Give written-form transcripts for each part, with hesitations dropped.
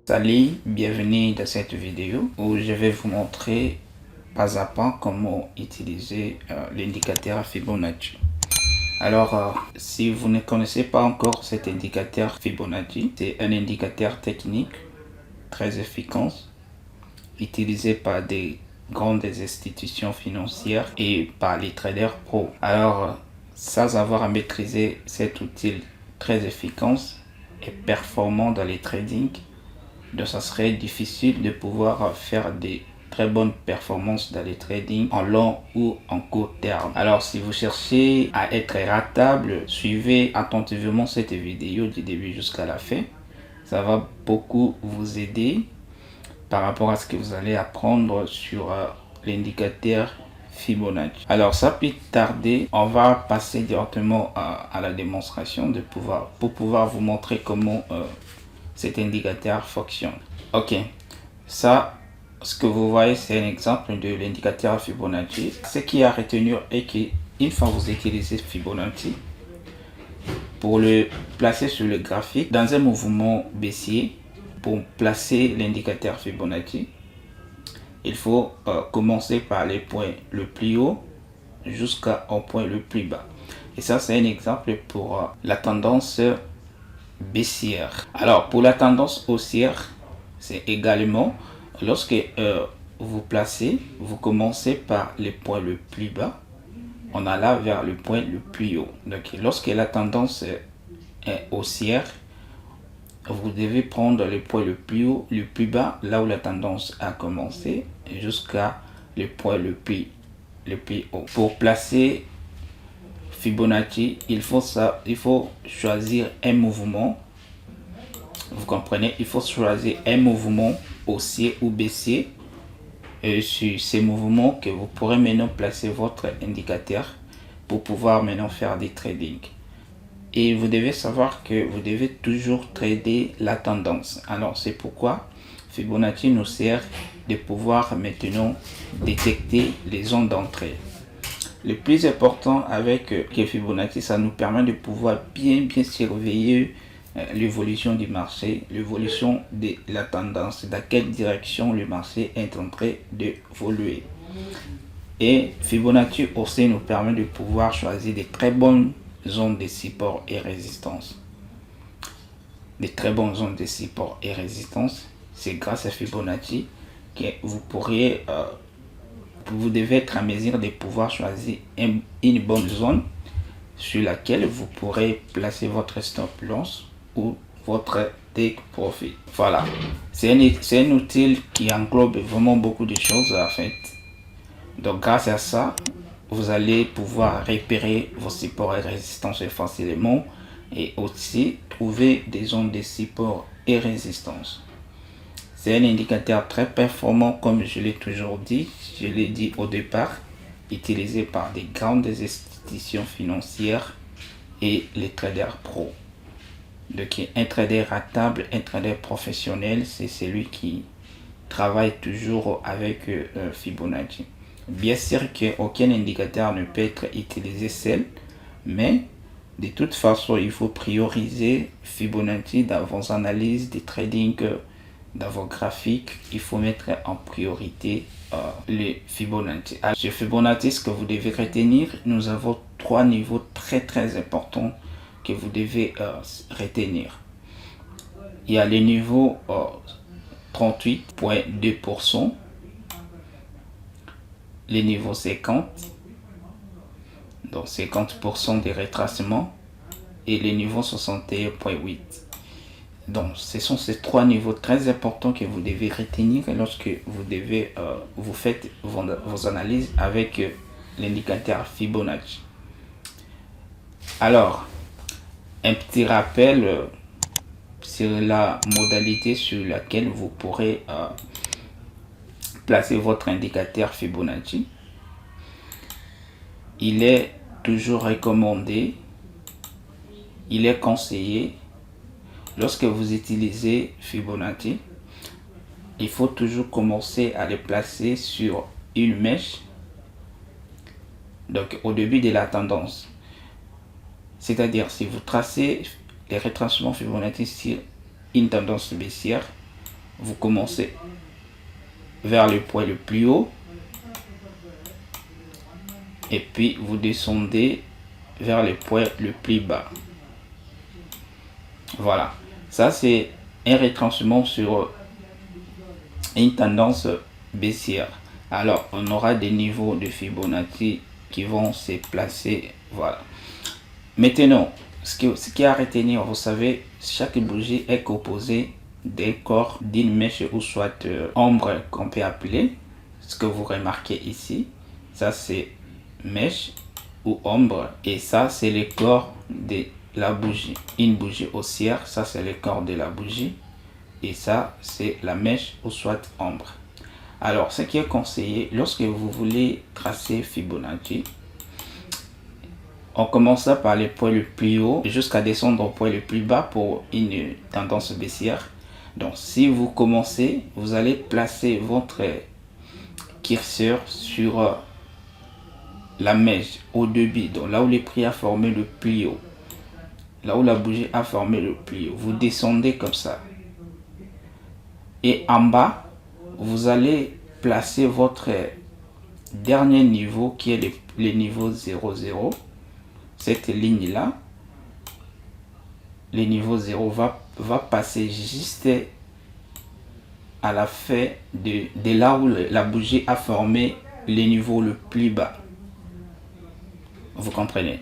Salut, bienvenue dans cette vidéo où je vais vous montrer pas à pas comment utiliser l'indicateur Fibonacci. Alors, si vous ne connaissez pas encore cet indicateur Fibonacci, c'est un indicateur technique très efficace utilisé par des grandes institutions financières et par les traders pro. Alors, sans avoir à maîtriser cet outil très efficace et performant dans les trading, donc ça serait difficile de pouvoir faire des très bonnes performances dans les trading en long ou en court terme. Alors si vous cherchez à être rentable, suivez attentivement cette vidéo du début jusqu'à la fin. Ça va beaucoup vous aider par rapport à ce que vous allez apprendre sur l'indicateur Fibonacci. Alors ça peut tarder, on va passer directement à la démonstration pour pouvoir vous montrer comment cet indicateur fonctionne. Ok, ça, ce que vous voyez, c'est un exemple de l'indicateur Fibonacci. Ce qui est à retenir est qu'une fois que vous utilisez Fibonacci, pour le placer sur le graphique, dans un mouvement baissier, pour placer l'indicateur Fibonacci, il faut commencer par les points le plus haut jusqu'au point le plus bas. Et ça, c'est un exemple pour la tendance baissière. Alors, pour la tendance haussière, c'est également lorsque vous commencez par le point le plus bas, on a là vers le point le plus haut. Donc, lorsque la tendance est haussière, vous devez prendre le point le plus haut, le plus bas, là où la tendance a commencé, jusqu'à le point le plus haut. Pour placer Fibonacci, il faut choisir un mouvement. Vous comprenez, il faut choisir un mouvement haussier ou baissier. Et sur ces mouvements que vous pourrez maintenant placer votre indicateur pour pouvoir maintenant faire des trading. Et vous devez savoir que vous devez toujours trader la tendance. Alors c'est pourquoi Fibonacci nous sert de pouvoir maintenant détecter les zones d'entrée. Le plus important avec Fibonacci, ça nous permet de pouvoir bien surveiller l'évolution du marché, l'évolution de la tendance, dans quelle direction le marché est en train d'évoluer. Et Fibonacci aussi nous permet de pouvoir choisir des très bonnes zones de support et résistance. Des très bonnes zones de support et résistance, c'est grâce à Fibonacci que vous devez être en mesure de pouvoir choisir une bonne zone sur laquelle vous pourrez placer votre stop loss ou votre take profit. Voilà, c'est un outil qui englobe vraiment beaucoup de choses en fait. Donc grâce à ça, vous allez pouvoir repérer vos supports et résistances facilement et aussi trouver des zones de support et résistance. C'est un indicateur très performant, comme je l'ai toujours dit, je l'ai dit au départ, utilisé par des grandes institutions financières et les traders pro. Donc un trader rentable, un trader professionnel, c'est celui qui travaille toujours avec Fibonacci. Bien sûr qu'aucun indicateur ne peut être utilisé seul, mais de toute façon, il faut prioriser Fibonacci dans vos analyses de trading. Dans vos graphiques, il faut mettre en priorité les Fibonacci. Alors, sur Fibonacci, ce que vous devez retenir, nous avons trois niveaux très importants que vous devez retenir. Il y a le niveau 38,2%, le niveau 50, donc 50% des retracements, et le niveau 61,8%. Donc, ce sont ces trois niveaux très importants que vous devez retenir lorsque vous faites vos analyses avec l'indicateur Fibonacci. Alors, un petit rappel sur la modalité sur laquelle vous pourrez placer votre indicateur Fibonacci. Il est toujours recommandé, il est conseillé. Lorsque vous utilisez Fibonacci, il faut toujours commencer à les placer sur une mèche, donc au début de la tendance. C'est-à-dire, si vous tracez les retracements Fibonacci sur une tendance baissière, vous commencez vers le point le plus haut et puis vous descendez vers le point le plus bas. Voilà, ça c'est un retranchement sur une tendance baissière. Alors on aura des niveaux de Fibonacci qui vont se placer. Voilà, maintenant ce qui est à retenir, vous savez, chaque bougie est composée d'un corps, d'une mèche ou soit ombre qu'on peut appeler. Ce que vous remarquez ici, ça c'est mèche ou ombre, et ça c'est le corps de la bougie. Une bougie haussière, ça c'est le corps de la bougie, et ça c'est la mèche ou soit ombre. Alors ce qui est conseillé lorsque vous voulez tracer Fibonacci, on commence par le point le plus haut jusqu'à descendre au point le plus bas pour une tendance baissière. Donc si vous commencez, vous allez placer votre curseur sur la mèche au début, donc là où le prix a formé le plus haut, là où la bougie a formé le plus haut, vous descendez comme ça. Et en bas, vous allez placer votre dernier niveau qui est le niveau 00. Cette ligne là, le niveau 0 va passer juste à la fin de là où la bougie a formé le niveau le plus bas. Vous comprenez?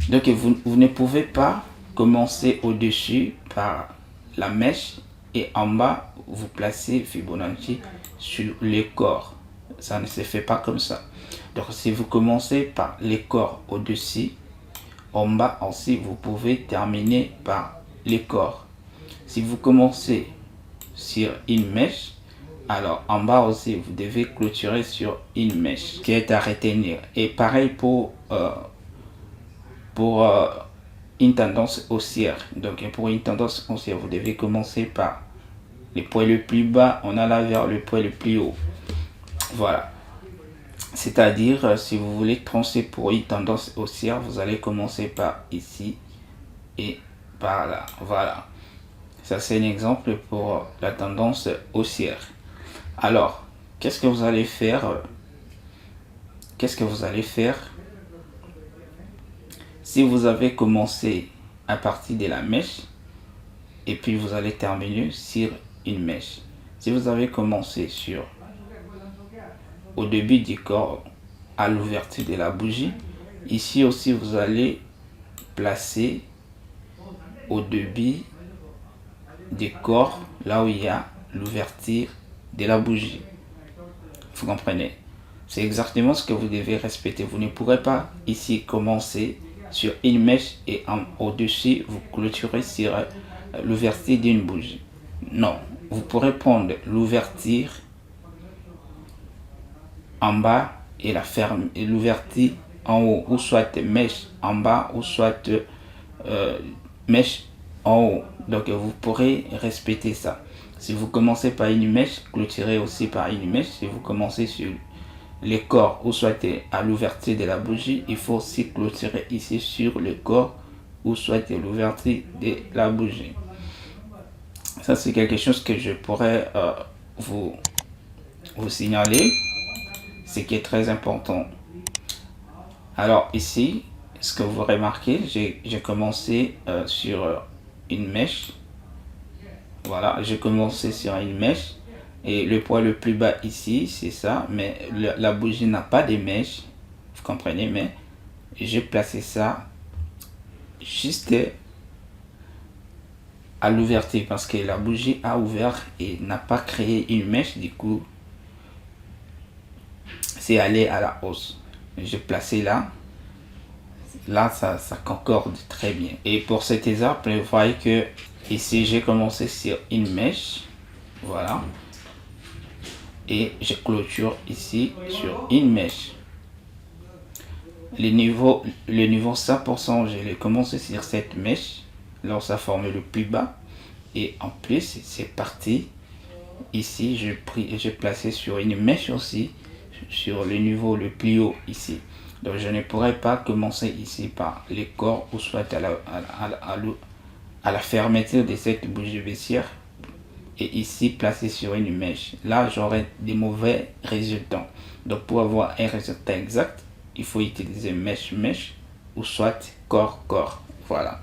Donc vous ne pouvez pas commencer au-dessus par la mèche et en bas vous placez Fibonacci sur les corps. Ça ne se fait pas comme ça. Donc si vous commencez par les corps au-dessus, en bas aussi vous pouvez terminer par les corps. Si vous commencez sur une mèche, alors en bas aussi vous devez clôturer sur une mèche qui est à retenir. Et pareil pour une tendance haussière. Donc pour une tendance haussière, vous devez commencer par le point le plus bas, on a là vers le point le plus haut. Voilà, c'est-à-dire si vous voulez tracer pour une tendance haussière, vous allez commencer par ici et par là. Voilà, ça c'est un exemple pour la tendance haussière. Alors qu'est-ce que vous allez faire si vous avez commencé à partir de la mèche et puis vous allez terminer sur une mèche? Si vous avez commencé au début du corps à l'ouverture de la bougie, ici aussi vous allez placer au début du corps là où il y a l'ouverture de la bougie. Vous comprenez? C'est exactement ce que vous devez respecter. Vous ne pourrez pas ici commencer sur une mèche et au-dessus vous clôturez sur l'ouverture d'une bougie. Non, vous pourrez prendre l'ouverture en bas et la ferme et l'ouverture en haut, ou soit mèche en bas ou soit mèche en haut. Donc vous pourrez respecter ça. Si vous commencez par une mèche, clôturez aussi par une mèche. Si vous commencez sur les corps ou soit à l'ouverture de la bougie, il faut aussi clôturer ici sur le corps ou soit l'ouverture de la bougie. Ça c'est quelque chose que je pourrais vous signaler, ce qui est très important. Alors ici, ce que vous remarquez, j'ai commencé sur une mèche. Voilà, j'ai commencé sur une mèche et le point le plus bas ici, c'est ça, mais la bougie n'a pas de mèche, vous comprenez, mais j'ai placé ça juste à l'ouverture parce que la bougie a ouvert et n'a pas créé une mèche, du coup c'est allé à la hausse. J'ai placé là ça concorde très bien. Et pour cet exemple, vous voyez que ici j'ai commencé sur une mèche, voilà, et je clôture ici sur une mèche. Le niveau 100%, je l'ai commencé sur cette mèche, là où ça forme le plus bas, et en plus c'est parti ici, j'ai placé sur une mèche aussi sur le niveau le plus haut ici. Donc je ne pourrais pas commencer ici par les corps ou soit à la fermeture de cette bougie baissière et ici placé sur une mèche. Là, j'aurai des mauvais résultats. Donc, pour avoir un résultat exact, il faut utiliser mèche-mèche ou soit corps-corps. Voilà.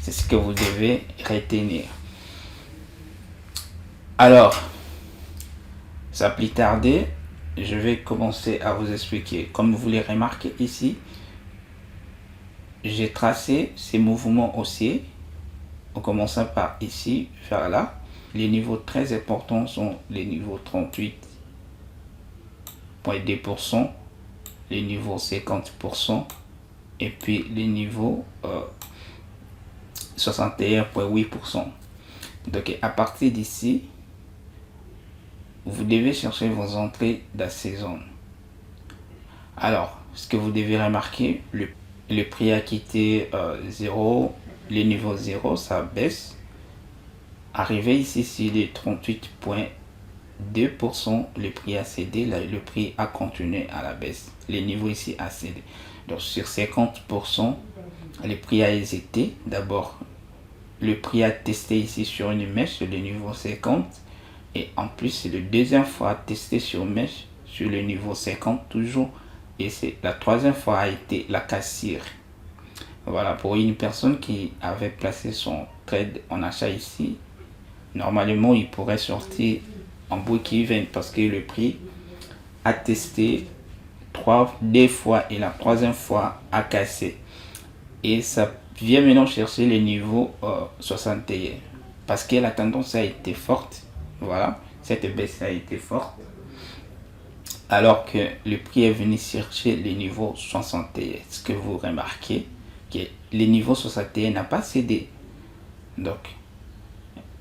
C'est ce que vous devez retenir. Alors, sans plus tarder, je vais commencer à vous expliquer. Comme vous les remarquez ici, j'ai tracé ces mouvements haussiers en commençant par ici vers là. Les niveaux très importants sont les niveaux 38,2%, les niveaux 50% et puis les niveaux 61,8%. Donc à partir d'ici, vous devez chercher vos entrées dans ces zones. Alors, ce que vous devez remarquer, le prix a quitté 0, les niveaux 0, ça baisse. Arrivé ici sur les 38,2%, le prix a cédé, le prix a continué à la baisse. Les niveaux ici a cédé. Donc sur 50%, le prix a hésité. D'abord, le prix a testé ici sur une mèche sur le niveau 50. Et en plus, c'est la deuxième fois testé sur mèche sur le niveau 50 toujours. Et c'est la troisième fois a été la cassure. Voilà, pour une personne qui avait placé son trade en achat ici, normalement, il pourrait sortir en break-even parce que le prix a testé deux fois et la troisième fois a cassé. Et ça vient maintenant chercher les niveaux 61 parce que la tendance a été forte. Voilà, cette baisse a été forte. Alors que le prix est venu chercher les niveaux 61. Ce que vous remarquez, que les niveaux 61 n'a pas cédé. Donc,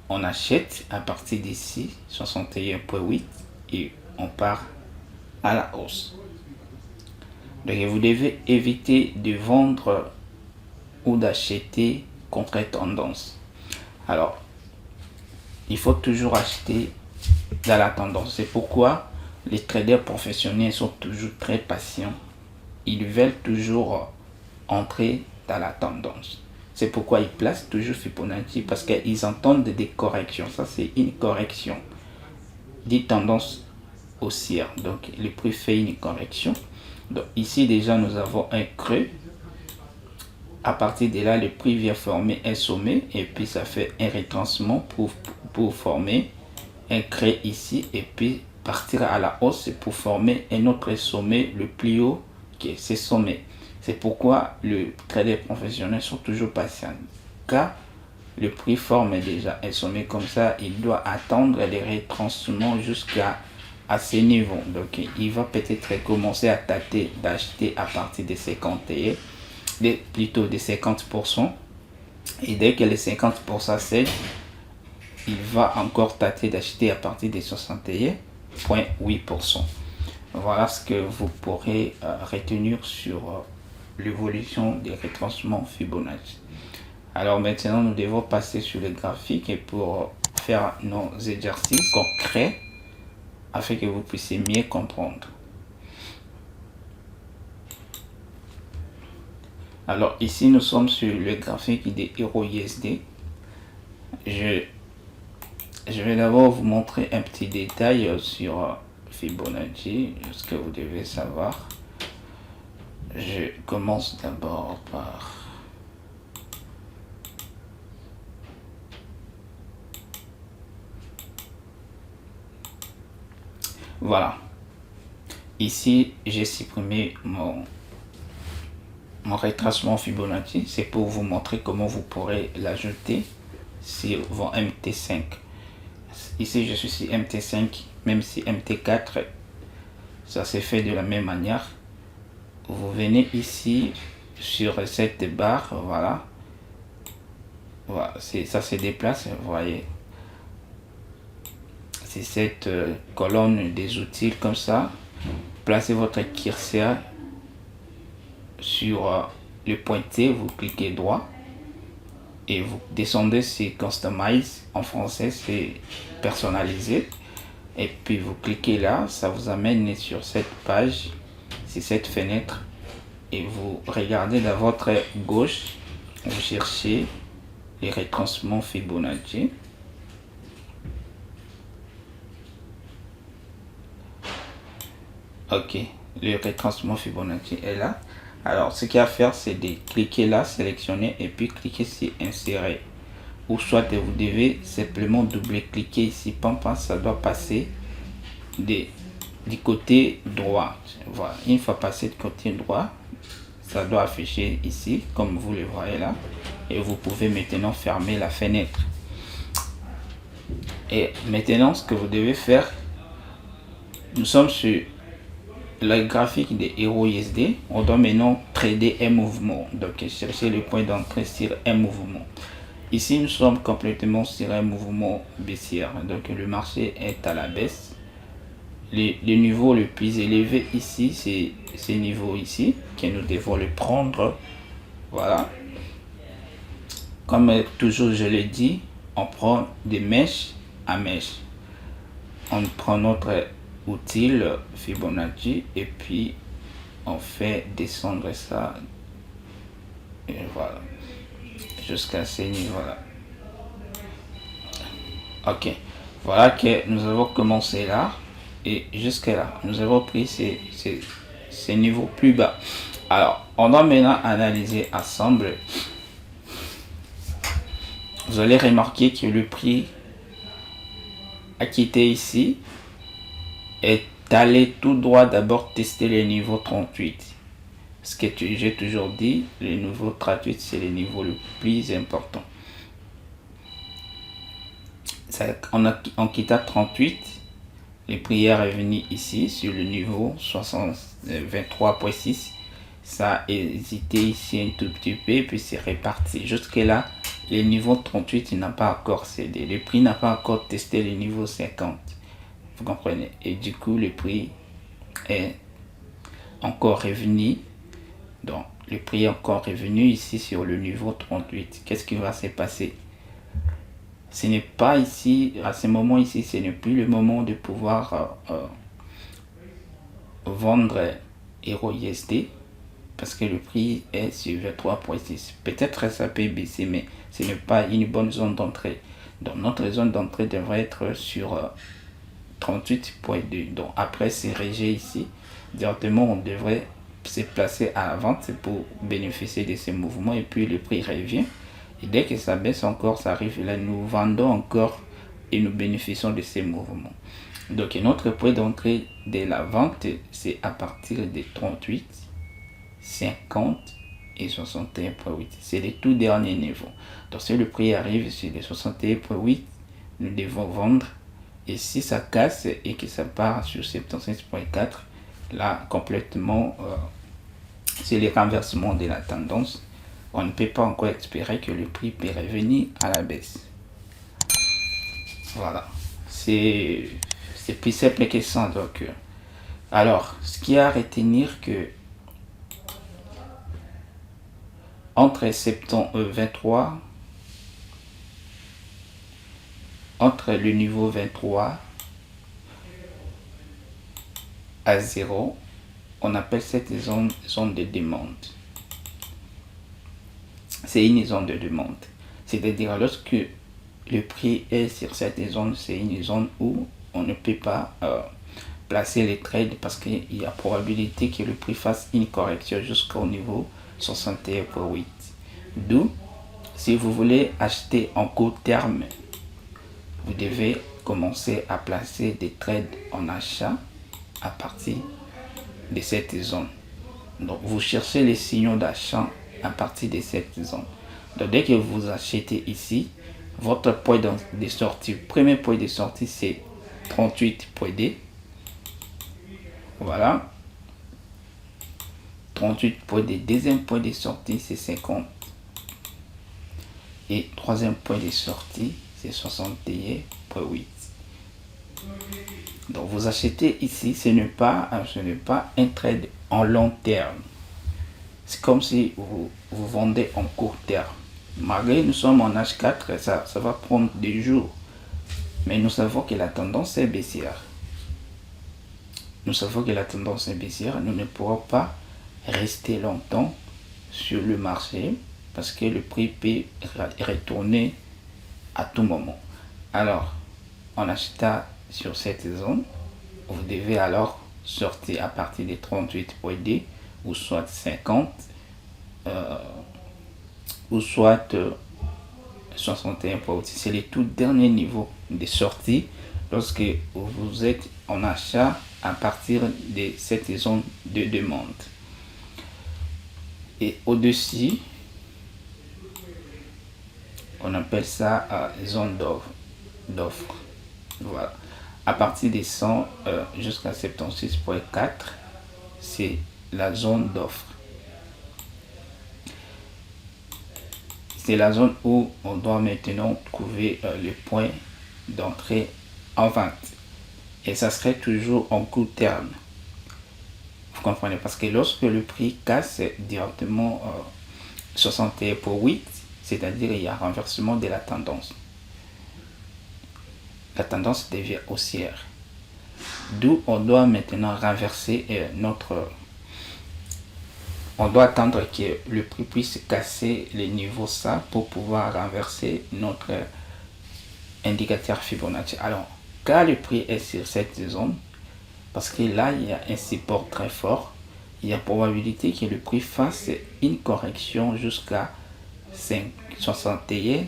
on achète à partir d'ici 61,8 et on part à la hausse. Donc, vous devez éviter de vendre ou d'acheter contre tendance. Alors, il faut toujours acheter dans la tendance. C'est pourquoi les traders professionnels sont toujours très patients. Ils veulent toujours entrer dans la tendance. C'est pourquoi ils placent toujours Fibonacci parce qu'ils entendent des corrections. Ça, c'est une correction des tendances haussières. Donc, le prix fait une correction. Donc, ici, déjà, nous avons un creux. À partir de là, le prix vient former un sommet et puis ça fait un retranchement pour former un creux ici et puis partir à la hausse pour former un autre sommet le plus haut que ce sommet. C'est pourquoi les traders professionnels sont toujours patients. Car le prix forme déjà un sommet comme ça, il doit attendre les retranchements jusqu'à ces niveaux. Donc il va peut-être commencer à tâter d'acheter à partir de 51, plutôt de 50%. Et dès que les 50% cèdent, il va encore tâter d'acheter à partir de 61,8%. Voilà ce que vous pourrez retenir sur l'évolution des retranchements Fibonacci. Alors maintenant, nous devons passer sur les graphiques et pour faire nos exercices concrets afin que vous puissiez mieux comprendre. Alors ici, nous sommes sur le graphique de EURUSD. Je vais d'abord vous montrer un petit détail sur Fibonacci, ce que vous devez savoir. Je commence d'abord par voilà. Ici, j'ai supprimé mon retracement Fibonacci. C'est pour vous montrer comment vous pourrez l'ajouter sur vos MT5. Ici, je suis sur MT5, même si MT4, ça s'est fait de la même manière. Vous venez ici sur cette barre, voilà. Voilà, ça se déplace, vous voyez. C'est cette colonne des outils comme ça. Placez votre curseur sur le pointé, vous cliquez droit et vous descendez sur Customize. En français, c'est personnaliser. Et puis vous cliquez là, ça vous amène sur cette page, sur cette fenêtre. Et vous regardez dans votre gauche, vous cherchez les retranchements Fibonacci. Ok, le retracement Fibonacci est là. Alors, ce qu'il y a à faire, c'est de cliquer là, sélectionner et puis cliquer sur insérer. Ou soit vous devez simplement double-cliquer ici. Pampa, ça doit passer du côté droit. Voilà, une fois passé du côté droit, ça doit afficher ici, comme vous le voyez là. Et vous pouvez maintenant fermer la fenêtre. Et maintenant, ce que vous devez faire, nous sommes sur le graphique de HeroUSD. On doit maintenant trader un mouvement. Donc, chercher le point d'entrée sur un mouvement. Ici, nous sommes complètement sur un mouvement baissier. Donc, le marché est à la baisse. Le niveau le plus élevé ici, c'est ce niveau ici, que nous devons le prendre. Voilà. Comme toujours, je l'ai dit, on prend des mèches à mèches. On prend notre outil Fibonacci et puis on fait descendre ça. Et voilà. Jusqu'à ce niveau-là. Ok. Voilà que nous avons commencé là. Et jusqu'à là, nous avons pris ces niveaux plus bas. Alors, on va maintenant analyser ensemble. Vous allez remarquer que le prix a quitté ici est allé tout droit d'abord tester les niveaux 38. Ce que j'ai toujours dit, le niveau 38, c'est le niveau le plus important. On quitte à 38. Le prix est revenu ici sur le niveau 23.6. Ça a hésité ici un tout petit peu, puis c'est reparti. Jusque là, le niveau 38 n'a pas encore cédé. Le prix n'a pas encore testé le niveau 50. Vous comprenez? Et du coup, le prix est encore revenu. Donc, le prix est encore revenu ici sur le niveau 38. Qu'est-ce qui va se passer? Ce n'est pas ici, à ce moment ici, ce n'est plus le moment de pouvoir vendre HeroUSD parce que le prix est sur 23.6. Peut-être ça peut baisser, mais ce n'est pas une bonne zone d'entrée. Donc notre zone d'entrée devrait être sur 38.2. Donc après ces régés ici, directement on devrait se placer à la vente pour bénéficier de ces mouvements et puis le prix revient. Et dès que ça baisse encore, ça arrive là, nous vendons encore et nous bénéficions de ces mouvements. Donc notre point d'entrée de la vente, c'est à partir de 38, 50 et 61.8. C'est les tout derniers niveaux. Donc si le prix arrive sur les 61.8, nous devons vendre. Et si ça casse et que ça part sur 76.4, là complètement, c'est le renversement de la tendance. On ne peut pas encore espérer que le prix peut revenir à la baisse. Voilà. C'est plus simple que ça. Donc, alors, ce qu'il y a à retenir que entre septembre 23, entre le niveau 23 à 0, on appelle cette zone de demande. C'est une zone de demande. C'est-à-dire lorsque le prix est sur cette zone, c'est une zone où on ne peut pas placer les trades parce qu'il y a probabilité que le prix fasse une correction jusqu'au niveau 61.8. D'où, si vous voulez acheter en court terme, vous devez commencer à placer des trades en achat à partir de cette zone. Donc vous cherchez les signaux d'achat à partir de cette zone. Donc dès que vous achetez ici, votre point de sortie, premier point de sortie c'est 38.2. Voilà. 38.2. Deuxième point de sortie c'est 50. Et troisième point de sortie c'est 61.8. Donc vous achetez ici, ce n'est pas un trade en long terme. C'est comme si vous vendez en court terme. Malgré nous sommes en H4, ça va prendre des jours. Mais nous savons que la tendance est baissière. Nous savons que la tendance est baissière. Nous ne pourrons pas rester longtemps sur le marché parce que le prix peut retourner à tout moment. Alors, en achetant sur cette zone, vous devez alors sortir à partir des 38.2 ou soit 50 ou soit 61.8. C'est les tout derniers niveaux de sortie lorsque vous êtes en achat à partir de cette zone de demande. Et au-dessus, on appelle ça zone d'offre. Voilà. À partir des 100 jusqu'à 76.4, c'est la zone d'offre. C'est la zone où on doit maintenant trouver le point d'entrée en vente. Et ça serait toujours en court terme. Vous comprenez? Parce que lorsque le prix casse directement 61.8, c'est-à-dire il y a renversement de la tendance. La tendance devient haussière. D'où on doit maintenant renverser on doit attendre que le prix puisse casser les niveaux ça pour pouvoir renverser notre indicateur Fibonacci. Alors, quand le prix est sur cette zone, parce que là, il y a un support très fort, il y a probabilité que le prix fasse une correction jusqu'à 61,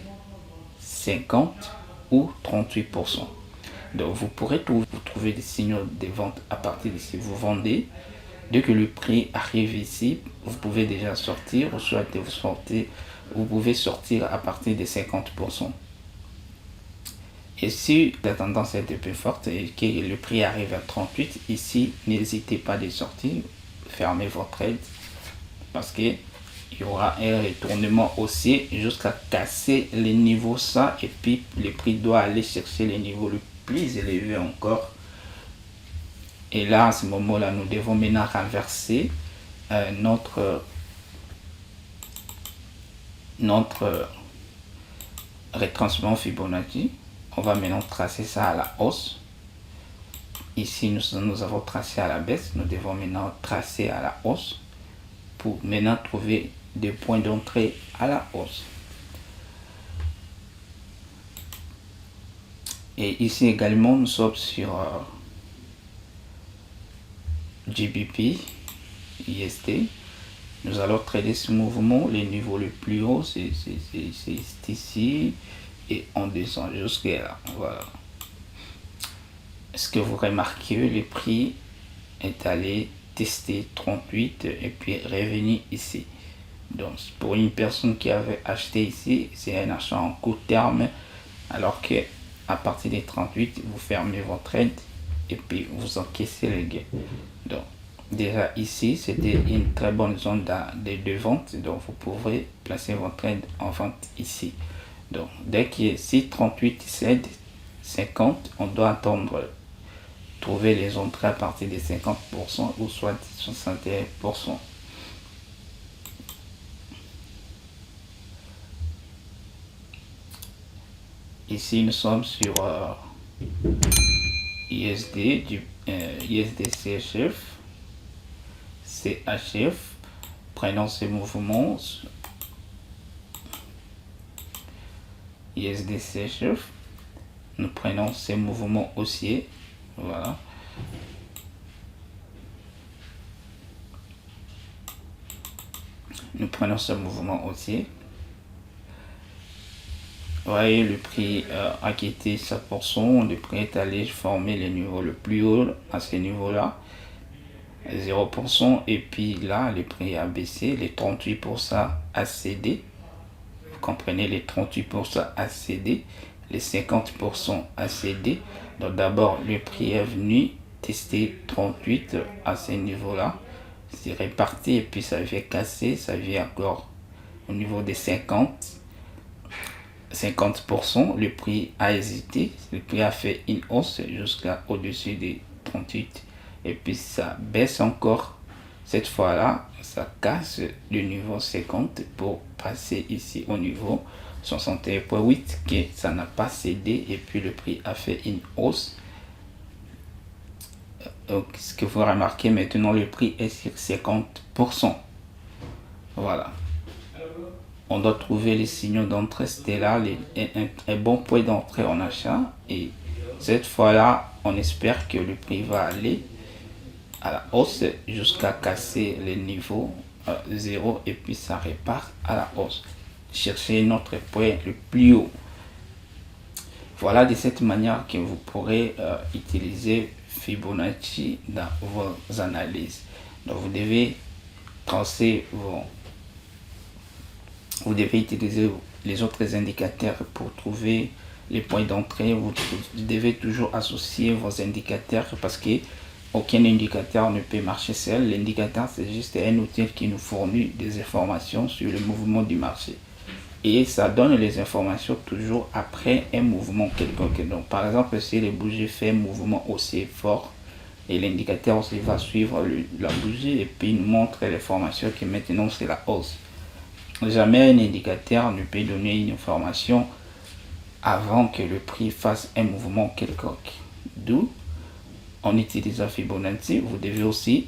50 ou 38%. Donc, vous pourrez trouver des signaux de vente à partir de si vous vendez. Dès que le prix arrive ici, vous pouvez déjà sortir, ou soit vous pouvez sortir à partir de 50%. Et si la tendance est un peu forte et que le prix arrive à 38, ici, n'hésitez pas de sortir, fermez votre trade, parce qu'il y aura un retournement haussier jusqu'à casser les niveaux ça, et puis le prix doit aller chercher les niveaux le plus élevés encore. Et là, à ce moment-là, nous devons maintenant renverser notre retracement Fibonacci. On va maintenant tracer ça à la hausse. Ici, nous avons tracé à la baisse. Nous devons maintenant tracer à la hausse pour maintenant trouver des points d'entrée à la hausse. Et ici également, nous sommes sur GBP, IST. Nous allons trader ce mouvement. Les niveaux les plus hauts, c'est ici. Et on descend jusqu'à là. Voilà. Ce que vous remarquez, le prix est allé tester 38 et puis revenir ici. Donc pour une personne qui avait acheté ici, c'est un achat en court terme, alors que à partir des 38, vous fermez votre trade et puis vous encaissez les gains. Donc déjà ici, c'était une très bonne zone de vente, donc vous pourrez placer votre trade en vente ici. Donc dès que si 38 cède 50, on doit attendre trouver les entrées à partir de 50% ou soit 61%. Ici nous sommes sur ISD ISD CHF. Prenons ces mouvements. ISD CHF. Nous prenons ces mouvements haussiers. Voilà. Nous prenons ce mouvement haussier. Vous voyez, le prix a quitté 7%. Le prix est allé former le niveau le plus haut à ce niveau-là. 0%. Et puis là, le prix a baissé. Les 38% a cédé. Vous comprenez, les 38% a cédé. Les 50% a cédé. Donc d'abord, le prix est venu tester 38 à ce niveau-là. C'est réparti et puis ça vient casser. Ça vient encore au niveau des 50%. Le prix a hésité. Le prix a fait une hausse jusqu'à au-dessus des 38. Et puis ça baisse encore. Cette fois-là, ça casse le niveau 50 pour passer ici au niveau 61.8 que ça n'a pas cédé et puis le prix a fait une hausse. Donc ce que vous remarquez maintenant, le prix est sur 50%. Voilà. On doit trouver les signaux d'entrée, c'était là un bon point d'entrée en achat et cette fois-là, on espère que le prix va aller à la hausse jusqu'à casser les niveaux 0 et puis ça repart à la hausse. Cherchez notre point le plus haut. Voilà de cette manière que vous pourrez utiliser Fibonacci dans vos analyses. Donc vous devez tracer vous devez utiliser les autres indicateurs pour trouver les points d'entrée. Vous devez toujours associer vos indicateurs parce que aucun indicateur ne peut marcher seul. L'indicateur, c'est juste un outil qui nous fournit des informations sur le mouvement du marché. Et ça donne les informations toujours après un mouvement quelconque. Donc, par exemple, si le bougie fait un mouvement aussi fort, et l'indicateur aussi va suivre la bougie et puis nous montre l'information que maintenant c'est la hausse. Jamais un indicateur ne peut donner une information avant que le prix fasse un mouvement quelconque. D'où, en utilisant Fibonacci, vous devez aussi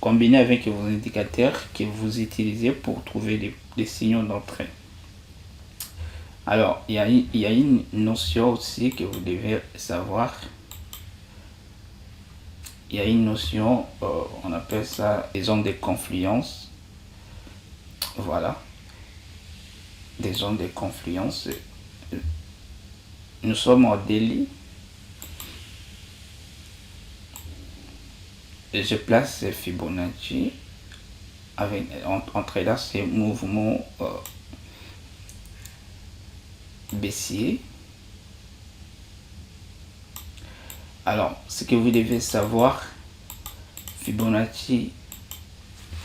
combiner avec vos indicateurs que vous utilisez pour trouver des signaux d'entrée. Alors, il y a une notion aussi que vous devez savoir. Il y a une notion, on appelle ça des zones de confluence. Voilà. Des zones de confluence. Nous sommes en daily. Et je place Fibonacci entre là ces mouvements baissier. Alors, ce que vous devez savoir, Fibonacci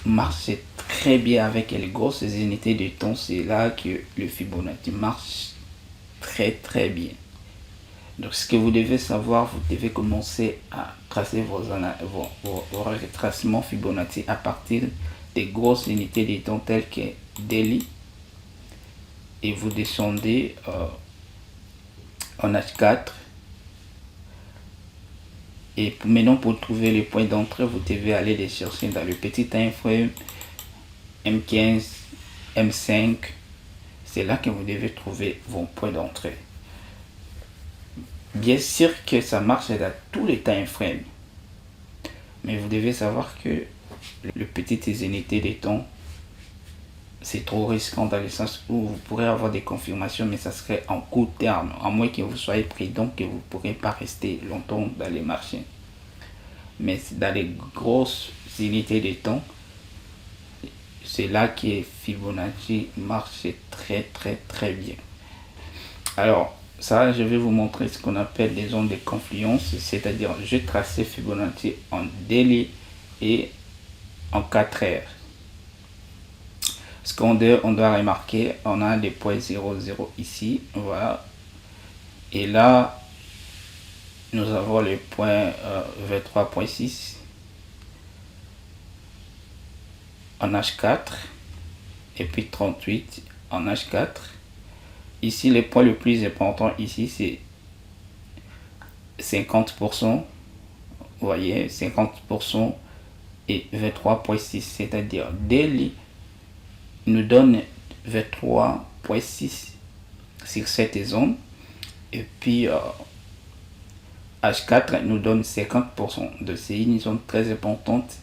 marche très bien avec les grosses unités de temps. C'est là que le Fibonacci marche très bien. Donc, ce que vous devez savoir, vous devez commencer à tracer vos retracements Fibonacci à partir des grosses unités de temps telles que daily. Et vous descendez en H4. Et maintenant, pour trouver les points d'entrée, vous devez aller les chercher dans le petit time frame M15, M5. C'est là que vous devez trouver vos points d'entrée. Bien sûr que ça marche dans tous les time frames. Mais vous devez savoir que le petit unités de temps, c'est trop risquant dans le sens où vous pourrez avoir des confirmations, mais ça serait en court terme, à moins que vous soyez prudent, que vous ne pourrez pas rester longtemps dans les marchés. Mais dans les grosses unités de temps, c'est là que Fibonacci marche très bien. Alors, ça, je vais vous montrer ce qu'on appelle des zones de confluence, c'est-à-dire je trace Fibonacci en daily et en 4 heures. Ce qu'on doit remarquer, on a des points 0,0 ici, voilà. Et là, nous avons les points 23.6 en H4 et puis 38 en H4. Ici, le point le plus important ici, c'est 50%. Vous voyez, 50% et 23.6, c'est-à-dire daily nous donne 23.6 sur cette zone et puis H4 nous donne 50%. De c'est une zone très importante.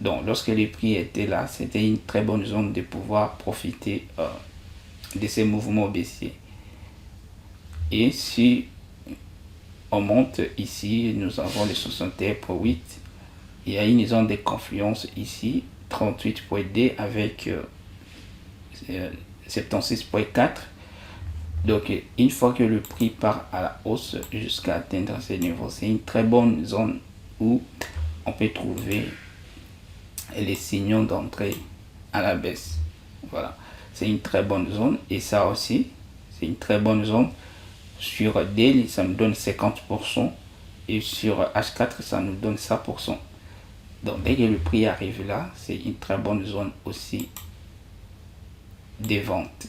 Donc lorsque les prix étaient là, c'était une très bonne zone de pouvoir profiter de ces mouvements baissiers. Et si on monte ici, nous avons les 61.8. Il y a une zone de confluence ici, 38.2 avec 76.4. Donc une fois que le prix part à la hausse jusqu'à atteindre ces niveaux, c'est une très bonne zone où on peut trouver les signaux d'entrée à la baisse. Voilà, c'est une très bonne zone. Et ça aussi, c'est une très bonne zone. Sur daily, ça nous donne 50%. Et sur H4, ça nous donne 100%. Donc dès que le prix arrive là, c'est une très bonne zone aussi des ventes.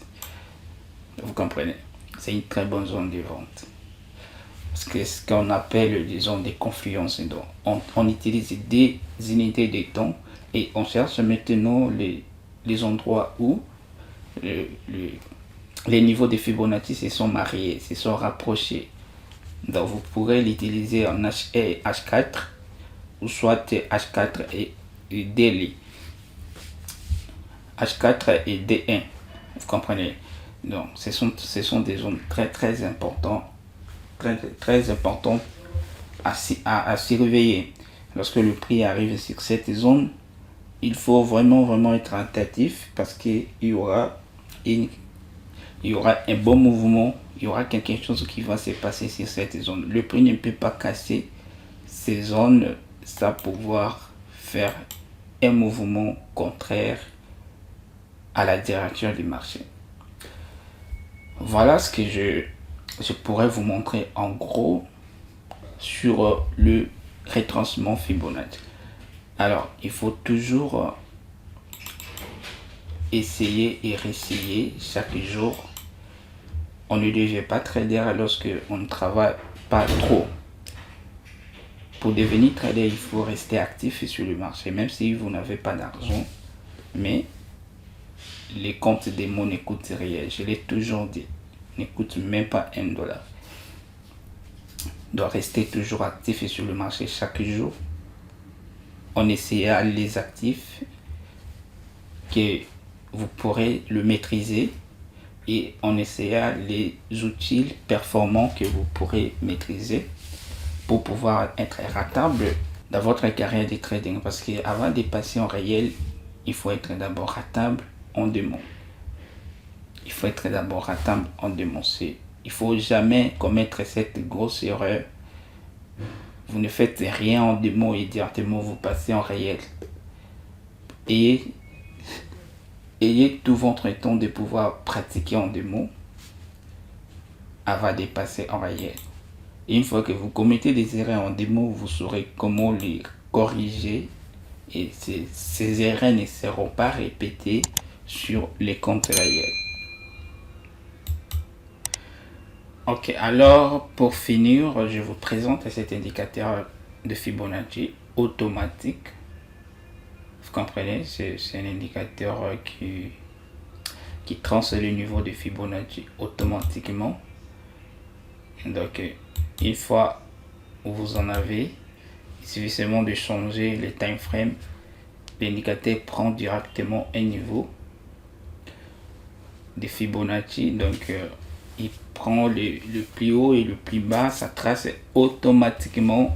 Vous comprenez? C'est une très bonne zone de vente. Parce que ce qu'on appelle des zones de confluence. Donc, on utilise des unités de temps et on cherche maintenant les endroits où les niveaux de Fibonacci se sont mariés, se sont rapprochés. Donc vous pourrez l'utiliser en H4 ou soit H4 et daily. H4 et D1, vous comprenez. Donc ce sont des zones très importantes, très importantes à surveiller. Lorsque le prix arrive sur cette zone, il faut vraiment être attentif, parce qu'il y aura un bon mouvement, il y aura quelque chose qui va se passer sur cette zone. Le prix ne peut pas casser ces zones sans pouvoir faire un mouvement contraire à la direction du marché. Voilà ce que je pourrais vous montrer en gros sur le rétracement Fibonacci. Alors, il faut toujours essayer et réessayer chaque jour. On ne devient pas trader lorsque on ne travaille pas trop. Pour devenir trader, il faut rester actif sur le marché, même si vous n'avez pas d'argent. Mais les comptes des mots n'écoutent rien. Je l'ai toujours dit, n'écoute même pas $1. Doit rester toujours actif sur le marché chaque jour. On essaiera les actifs que vous pourrez le maîtriser, et on essaiera les outils performants que vous pourrez maîtriser pour pouvoir être rentable dans votre carrière de trading. Parce qu'avant de passer en réel, il faut être d'abord rentable en démon. Il faut être d'abord rentable en démon. Il faut jamais commettre cette grosse erreur. Vous ne faites rien en démon et directement vous passez en réel. Ayez tout votre temps de pouvoir pratiquer en démon avant de passer en réel. Et une fois que vous commettez des erreurs en démon, vous saurez comment les corriger, et ces erreurs ne seront pas répétées sur les comptes réels. Ok, alors pour finir, je vous présente cet indicateur de Fibonacci automatique. Vous comprenez, c'est un indicateur qui trace le niveau de Fibonacci automatiquement. Donc une fois où vous en avez, il suffit seulement de changer les time frames. L'indicateur prend directement un niveau de Fibonacci. Donc il prend le plus haut et le plus bas, ça trace automatiquement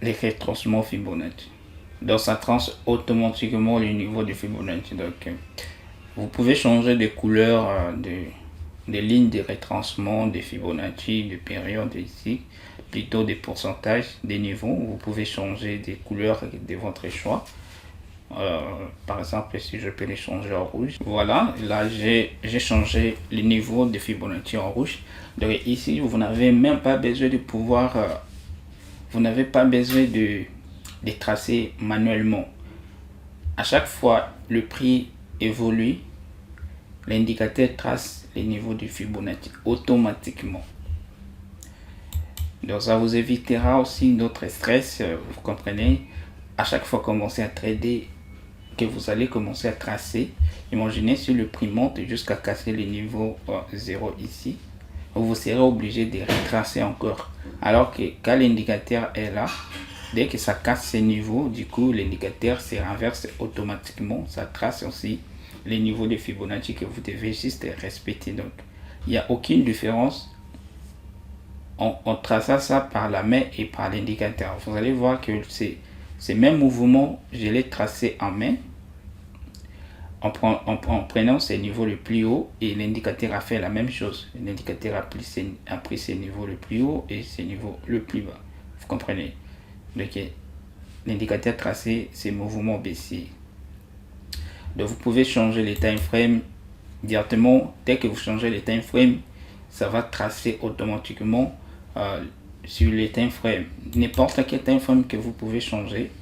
les rétracements Fibonacci. Donc ça trace automatiquement le niveau de Fibonacci. Donc vous pouvez changer de couleur des lignes de rétracement de Fibonacci, de période ici, plutôt des pourcentages, des niveaux. Vous pouvez changer des couleurs de votre choix. Par exemple, si je peux les changer en rouge, voilà, là j'ai changé le niveau de Fibonacci en rouge. Donc ici vous n'avez même pas besoin de pouvoir vous n'avez pas besoin de tracer manuellement. À chaque fois le prix évolue, l'indicateur trace les niveaux de Fibonacci automatiquement. Donc ça vous évitera aussi d'autres stress, vous comprenez. À chaque fois commencer à trader, que vous allez commencer à tracer, imaginez si le prix monte jusqu'à casser les niveaux 0 ici, vous serez obligé de retracer encore. Alors que quand l'indicateur est là, dès que ça casse ces niveaux, du coup l'indicateur se renverse automatiquement, ça trace aussi les niveaux de Fibonacci que vous devez juste respecter. Donc il n'y a aucune différence en traçant ça par la main et par l'indicateur. Vous allez voir que ces mêmes mouvements, je l'ai tracé en main en prenant ces niveaux le plus haut, et l'indicateur a fait la même chose. L'indicateur a pris ces niveaux le plus haut et ces niveaux le plus bas. Vous comprenez? Donc l'indicateur tracé ces mouvements baissiers. Donc vous pouvez changer les time frames directement. Dès que vous changez les time frames, ça va tracer automatiquement sur les time frames. N'importe quel time frame que vous pouvez changer,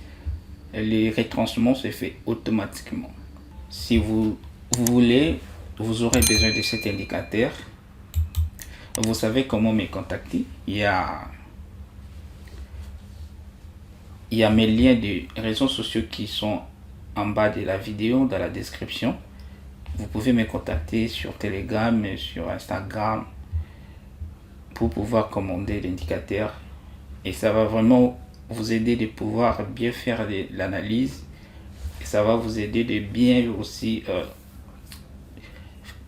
les rétracements se fait automatiquement. Si vous voulez, vous aurez besoin de cet indicateur. Vous savez comment me contacter. Il y a mes liens de réseaux sociaux qui sont en bas de la vidéo, dans la description. Vous pouvez me contacter sur Telegram et sur Instagram pour pouvoir commander l'indicateur Et ça va vraiment vous aider de pouvoir bien faire l'analyse. Et ça va vous aider de bien aussi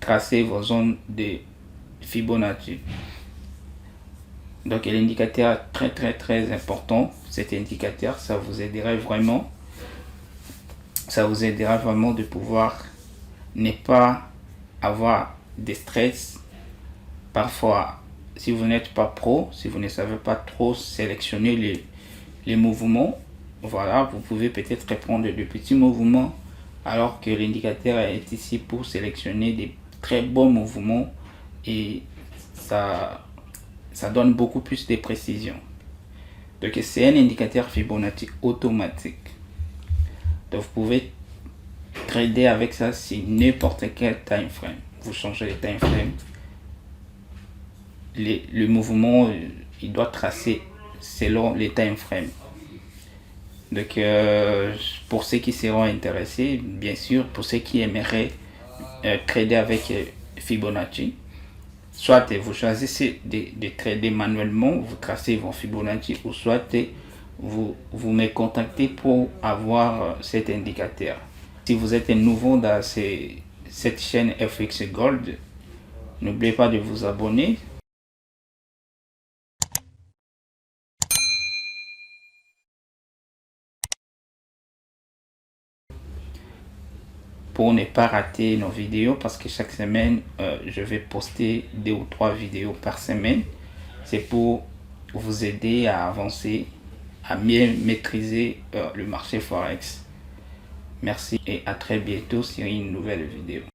tracer vos zones de Fibonacci. Donc l'indicateur très important. Cet indicateur, ça vous aidera vraiment. Ça vous aidera vraiment de pouvoir ne pas avoir de stress. Parfois, si vous n'êtes pas pro, si vous ne savez pas trop sélectionner les mouvements, voilà, vous pouvez peut-être prendre de petits mouvements alors que l'indicateur est ici pour sélectionner des très bons mouvements et ça donne beaucoup plus de précision. Donc c'est un indicateur Fibonacci automatique. Donc vous pouvez trader avec ça sur n'importe quel time frame. Vous changez le time frame. Le mouvement, il doit tracer selon les time frames. Donc pour ceux qui seront intéressés, bien sûr, pour ceux qui aimeraient trader avec Fibonacci, soit vous choisissez de trader manuellement, vous tracez vos Fibonacci, ou soit vous me contactez pour avoir cet indicateur. Si vous êtes nouveau dans cette chaîne FX Gold, n'oubliez pas de vous abonner. Pour ne pas rater nos vidéos, parce que chaque semaine je vais poster 2 ou 3 vidéos par semaine. C'est pour vous aider à avancer, à mieux maîtriser le marché Forex. Merci et à très bientôt sur une nouvelle vidéo.